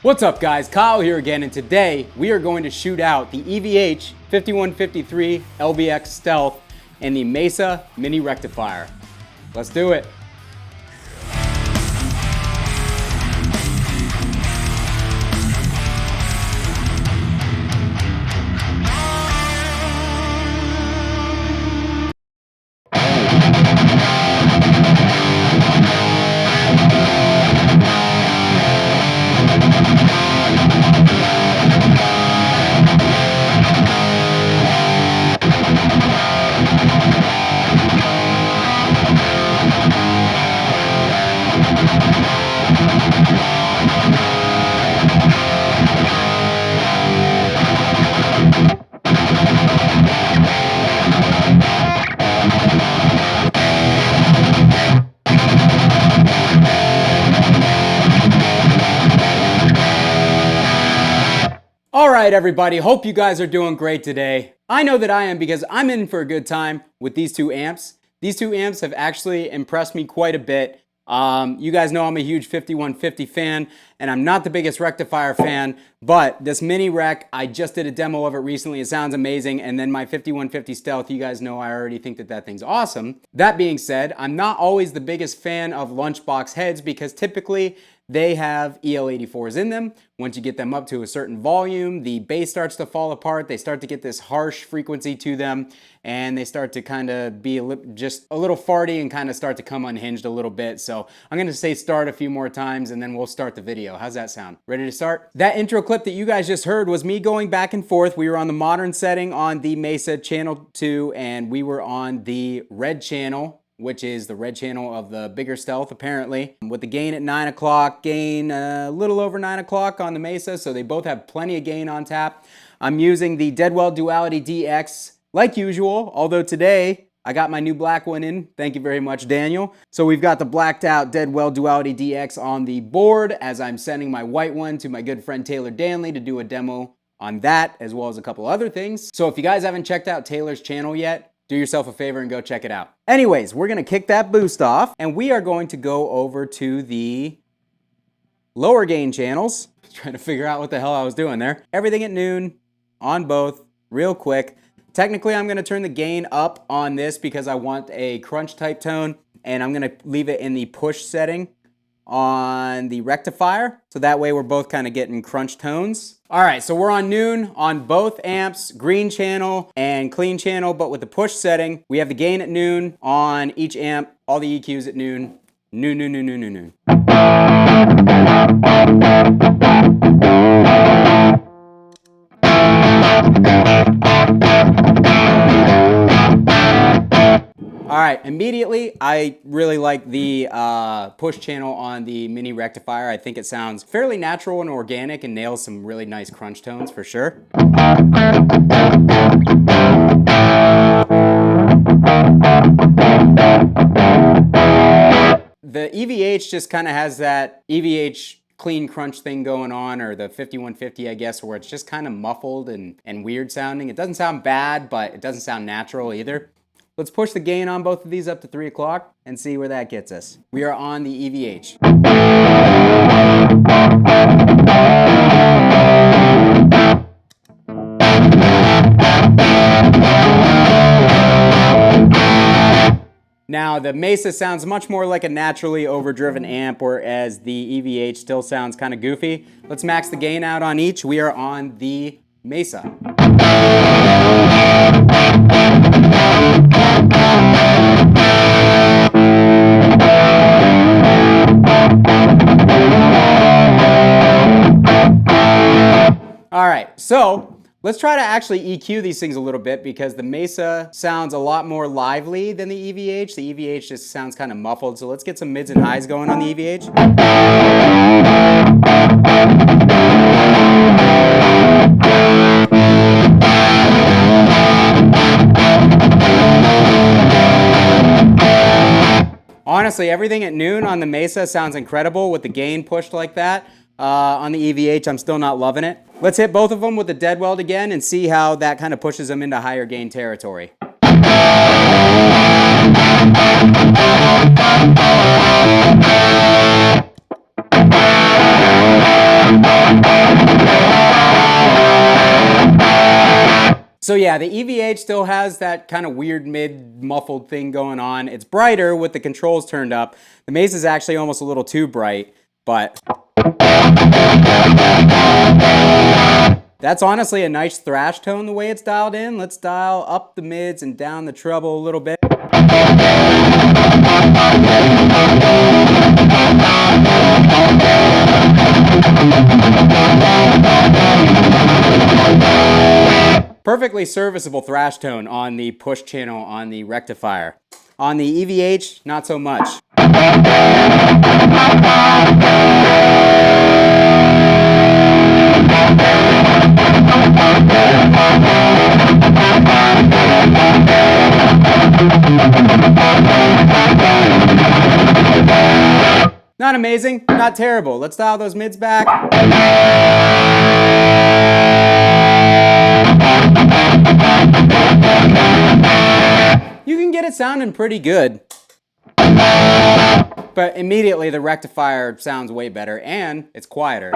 What's up guys, Kyle here again, and today we are going to shoot out the EVH 5153 LBX Stealth and the Mesa Mini Rectifier. Let's do it. All right, everybody, hope you guys are doing great today. I know that I am because I'm in for a good time with these two amps. These two amps have actually impressed me quite a bit. You guys know I'm a huge 5150 fan, and I'm not the biggest Rectifier fan, but this mini rec, I just did a demo of it recently. It sounds amazing, and then my 5150 Stealth, you guys know I already think that that thing's awesome. That being said, I'm not always the biggest fan of lunchbox heads because typically they have EL84s in them. Once you get them up to a certain volume, the bass starts to fall apart. They start to get this harsh frequency to them, and they start to kind of be just a little farty and kind of start to come unhinged a little bit. So I'm going to say start a few more times, and then we'll start the video. How's that sound? Ready to start? That intro clip that you guys just heard was me going back and forth. We were on the modern setting on the Mesa channel 2, and we were on the red channel, which is the red channel of the bigger Stealth, apparently, with the gain at 9 o'clock, gain a little over 9 o'clock on the Mesa, so they both have plenty of gain on tap. I'm using the Deadwell Duality DX like usual, although today I got my new black one in. Thank you very much, Daniel. So we've got the blacked out Deadwell Duality DX on the board as I'm sending my white one to my good friend Taylor Danley to do a demo on that, as well as a couple other things. So if you guys haven't checked out Taylor's channel yet, do yourself a favor and go check it out. Anyways, we're gonna kick that boost off, and we are going to go over to the lower gain channels. Trying to figure out what the hell I was doing there. Everything at noon on both, real quick. Technically, I'm gonna turn the gain up on this because I want a crunch type tone, and I'm gonna leave it in the push setting on the rectifier, so that way we're both kind of getting crunch tones. All right, so we're on noon on both amps, green channel and clean channel, but with the push setting, we have the gain at noon on each amp, all the EQs at noon, noon. All right, immediately, I really like the push channel on the mini rectifier. I think it sounds fairly natural and organic and nails some really nice crunch tones for sure. The EVH just kind of has that EVH clean crunch thing going on, or the 5150, I guess, where it's just kind of muffled and weird sounding. It doesn't sound bad, but it doesn't sound natural either. Let's push the gain on both of these up to 3 o'clock and see where that gets us. We are on the EVH. Now, the Mesa sounds much more like a naturally overdriven amp, whereas the EVH still sounds kind of goofy. Let's max the gain out on each. We are on the Mesa. All right, so let's try to actually EQ these things a little bit because the Mesa sounds a lot more lively than the EVH. The EVH just sounds kind of muffled, so let's get some mids and highs going on the EVH. Honestly, everything at noon on the Mesa sounds incredible with the gain pushed like that. On the EVH, I'm still not loving it. Let's hit both of them with the Deadwell again and see how that kind of pushes them into higher gain territory. So yeah, the EVH still has that kind of weird mid muffled thing going on. It's brighter with the controls turned up. The Mesa is actually almost a little too bright, but that's honestly a nice thrash tone the way it's dialed in. Let's dial up the mids and down the treble a little bit. Perfectly serviceable thrash tone on the push channel on the Rectifier. On the EVH, not so much. Not amazing, not terrible. Let's dial those mids back. You can get it sounding pretty good. But immediately the Rectifier sounds way better and it's quieter.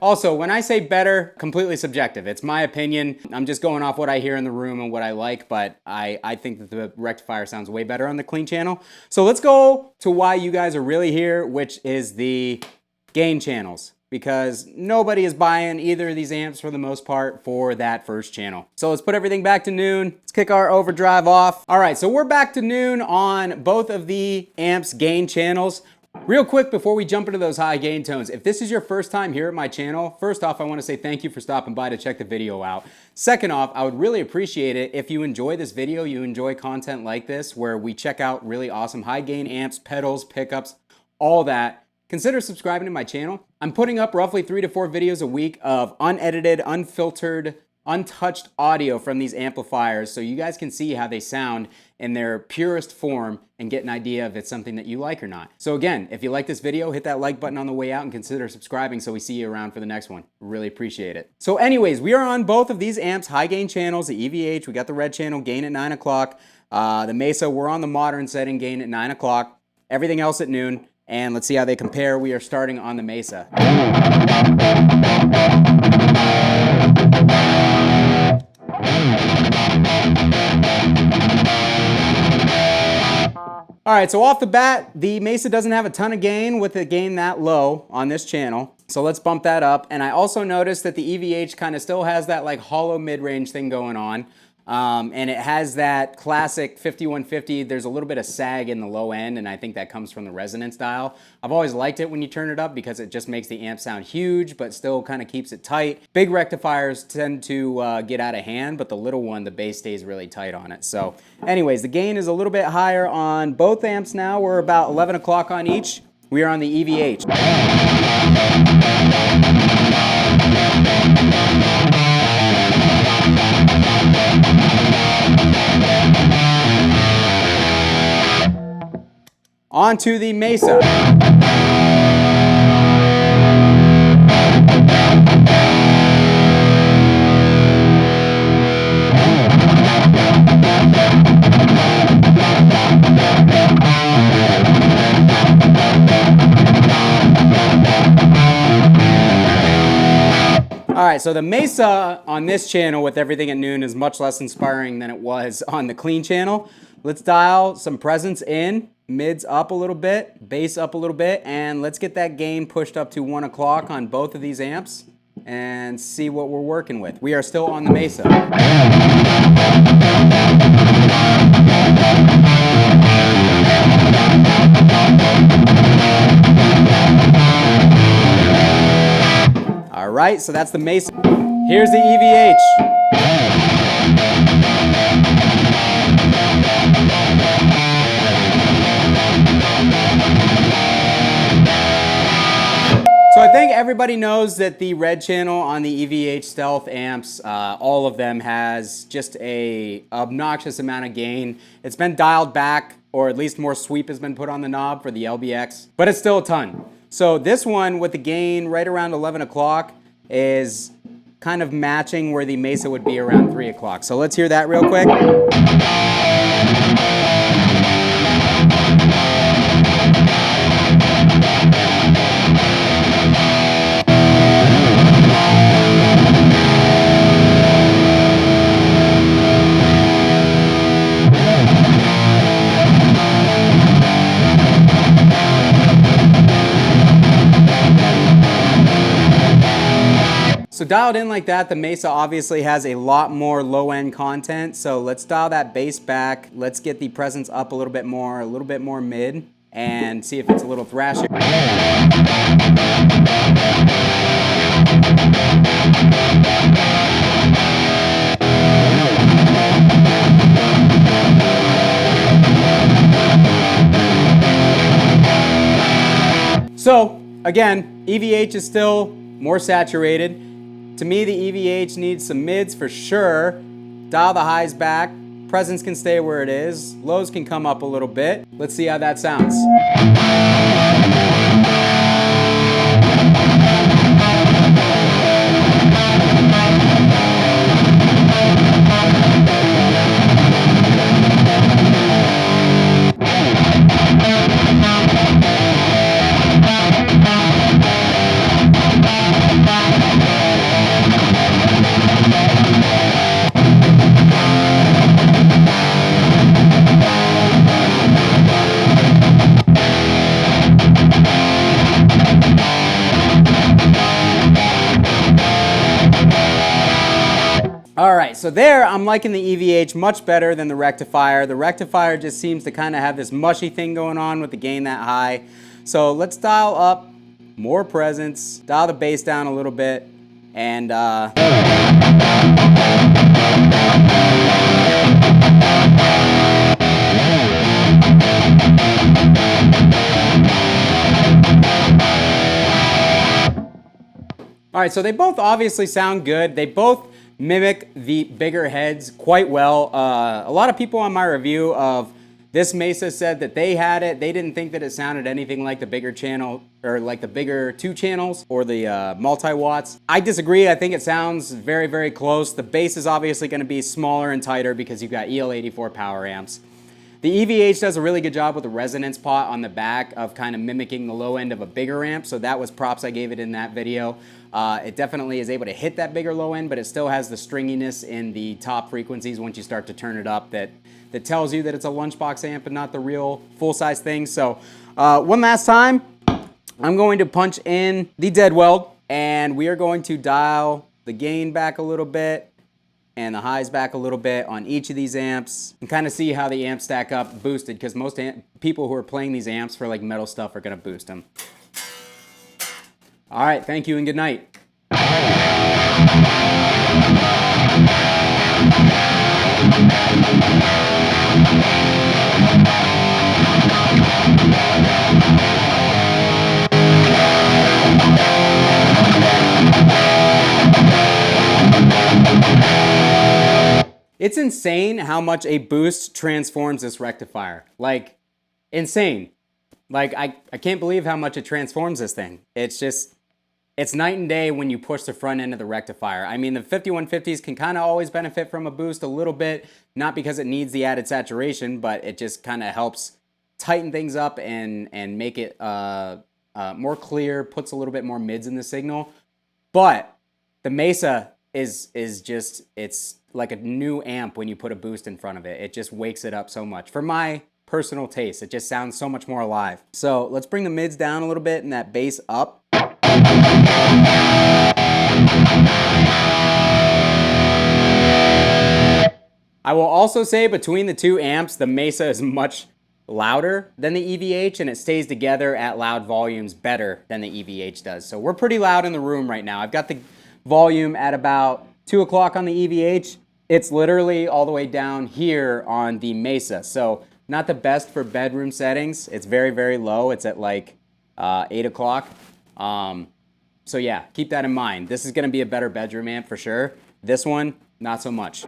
Also, when I say better, completely subjective. It's my opinion. I'm just going off what I hear in the room and what I like, but I think that the Rectifier sounds way better on the clean channel. So let's go to why you guys are really here, which is the gain channels. Because nobody is buying either of these amps for the most part for that first channel. So let's put everything back to noon. Let's kick our overdrive off. All right, so we're back to noon on both of the amps gain channels. Real quick before we jump into those high gain tones, if this is your first time here at my channel, first off, I want to say thank you for stopping by to check the video out. Second off, I would really appreciate it if you enjoy this video, you enjoy content like this, where we check out really awesome high gain amps, pedals, pickups, all that. Consider subscribing to my channel. I'm putting up roughly 3 to 4 videos a week of unedited, unfiltered, untouched audio from these amplifiers so you guys can see how they sound in their purest form and get an idea if it's something that you like or not. So again, if you like this video, hit that like button on the way out and consider subscribing so we see you around for the next one. Really appreciate it. So anyways, we are on both of these amps, high gain channels, the EVH, we got the red channel, gain at 9 o'clock. The Mesa, we're on the modern setting, gain at 9 o'clock. Everything else at noon. And let's see how they compare. We are starting on the Mesa. All right, so off the bat, the Mesa doesn't have a ton of gain with the gain that low on this channel. So let's bump that up. And I also noticed that the EVH kind of still has that like hollow mid-range thing going on. And it has that classic 5150. There's a little bit of sag in the low end, and I think that comes from the resonance dial. I've always liked it when you turn it up because it just makes the amp sound huge, but still kind of keeps it tight. Big rectifiers tend to get out of hand, but the little one, the bass stays really tight on it. So anyways, the gain is a little bit higher on both amps now. We're about 11 o'clock on each. We are on the EVH. On to the Mesa. All right, so the Mesa on this channel with everything at noon is much less inspiring than it was on the clean channel. Let's dial some presence in, mids up a little bit, bass up a little bit, and let's get that gain pushed up to 1 o'clock on both of these amps and see what we're working with. We are still on the Mesa. All right, so that's the Mesa. Here's the EVH. So I think everybody knows that the red channel on the EVH Stealth amps, all of them has just a obnoxious amount of gain. It's been dialed back, or at least more sweep has been put on the knob for the LBX, but it's still a ton. So this one with the gain right around 11 o'clock is kind of matching where the Mesa would be around 3 o'clock. So let's hear that real quick. So dialed in like that, the Mesa obviously has a lot more low-end content. So let's dial that bass back. Let's get the presence up a little bit more mid, and see if it's a little thrashy. So again, EVH is still more saturated. To me, the EVH needs some mids for sure. Dial the highs back. Presence can stay where it is. Lows can come up a little bit. Let's see how that sounds. All right, so there I'm liking the EVH much better than the Rectifier. The Rectifier just seems to kind of have this mushy thing going on with the gain that high. So let's dial up more presence, dial the bass down a little bit, and all right, so they both obviously sound good. They both mimic the bigger heads quite well. A lot of people on my review of this Mesa said that they had it. They didn't think that it sounded anything like the bigger channel, or like the bigger 2 channels or the multi-watts. I disagree. I think it sounds very, very close. The bass is obviously going to be smaller and tighter because you've got EL84 power amps. The EVH does a really good job with the resonance pot on the back of kind of mimicking the low end of a bigger amp, so that was props I gave it in that video. It definitely is able to hit that bigger low end, but it still has the stringiness in the top frequencies once you start to turn it up that tells you that it's a lunchbox amp and not the real full-size thing. So one last time, I'm going to punch in the dead weld, and we are going to dial the gain back a little bit and the highs back a little bit on each of these amps, and kind of see how the amps stack up boosted, because most people who are playing these amps for like metal stuff are going to boost them. All right, thank you and good night. It's insane how much a boost transforms this rectifier. Like, insane. Like, I can't believe how much it transforms this thing. It's just, it's night and day when you push the front end of the rectifier. I mean, the 5150s can kind of always benefit from a boost a little bit, not because it needs the added saturation, but it just kind of helps tighten things up and make it more clear, puts a little bit more mids in the signal. But the Mesa is just, it's like a new amp when you put a boost in front of it. It just wakes it up so much. For my personal taste, it just sounds so much more alive. So let's bring the mids down a little bit and that bass up. I will also say between the two amps, the Mesa is much louder than the EVH, and it stays together at loud volumes better than the EVH does. So we're pretty loud in the room right now. I've got the volume at about 2 o'clock on the EVH. It's literally all the way down here on the Mesa. So not the best for bedroom settings. It's very, very low. It's at like 8 o'clock. So yeah, keep that in mind. This is gonna be a better bedroom amp for sure. This one, not so much.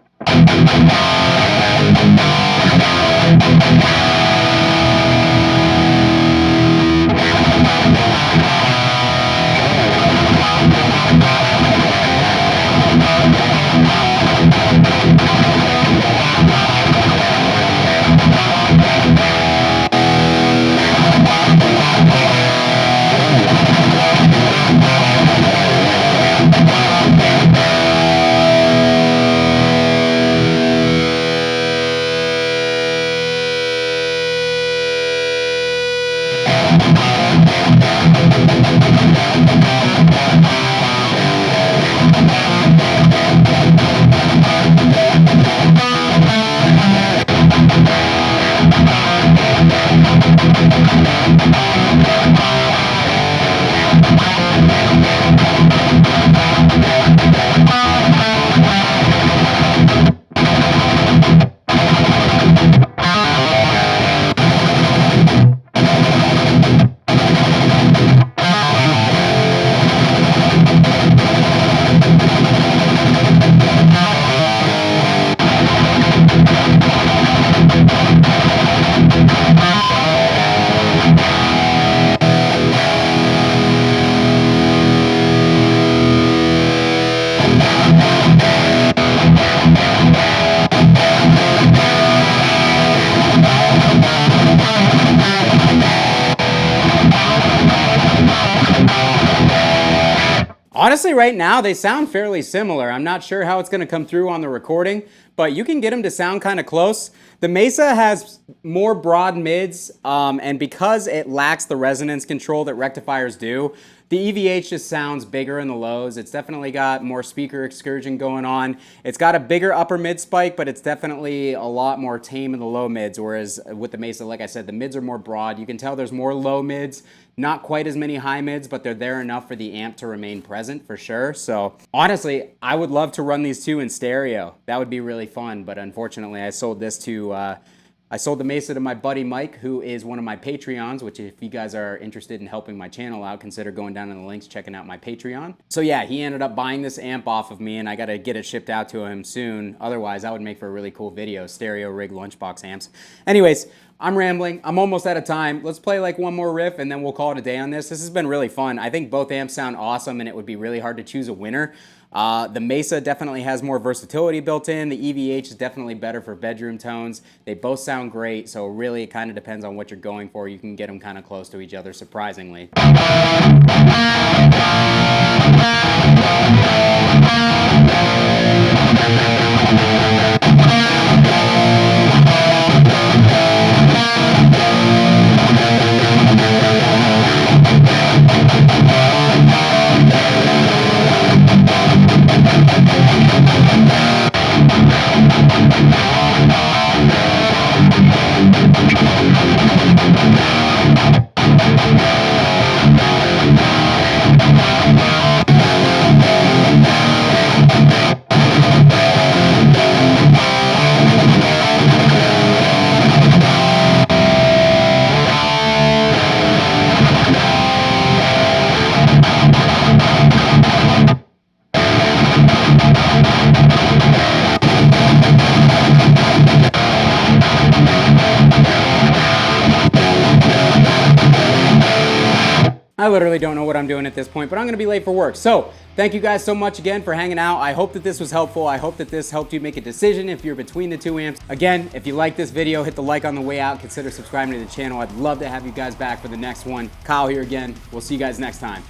Honestly, right now, they sound fairly similar. I'm not sure how it's going to come through on the recording, but you can get them to sound kind of close. The Mesa has more broad mids, and because it lacks the resonance control that rectifiers do, the EVH just sounds bigger in the lows. It's definitely got more speaker excursion going on. It's got a bigger upper mid spike, but it's definitely a lot more tame in the low mids, whereas with the Mesa, like I said, the mids are more broad. You can tell there's more low mids, not quite as many high mids, but they're there enough for the amp to remain present for sure. So honestly, I would love to run these two in stereo. That would be really fun, but unfortunately I sold this to, I sold the Mesa to my buddy Mike, who is one of my Patreons, which if you guys are interested in helping my channel out, consider going down in the links, checking out my Patreon. So yeah, he ended up buying this amp off of me, and I gotta get it shipped out to him soon. Otherwise, that would make for a really cool video, stereo rig lunchbox amps. Anyways, I'm rambling. I'm almost out of time. Let's play like one more riff and then we'll call it a day on this. This has been really fun. I think both amps sound awesome and it would be really hard to choose a winner. The Mesa definitely has more versatility built in. The EVH is definitely better for bedroom tones. They both sound great, so really it kind of depends on what you're going for. You can get them kind of close to each other, surprisingly. I literally don't know what I'm doing at this point, but I'm going to be late for work. So thank you guys so much again for hanging out. I hope that this was helpful. I hope that this helped you make a decision if you're between the two amps. Again, if you like this video, hit the like on the way out. Consider subscribing to the channel. I'd love to have you guys back for the next one. Kyle here again. We'll see you guys next time.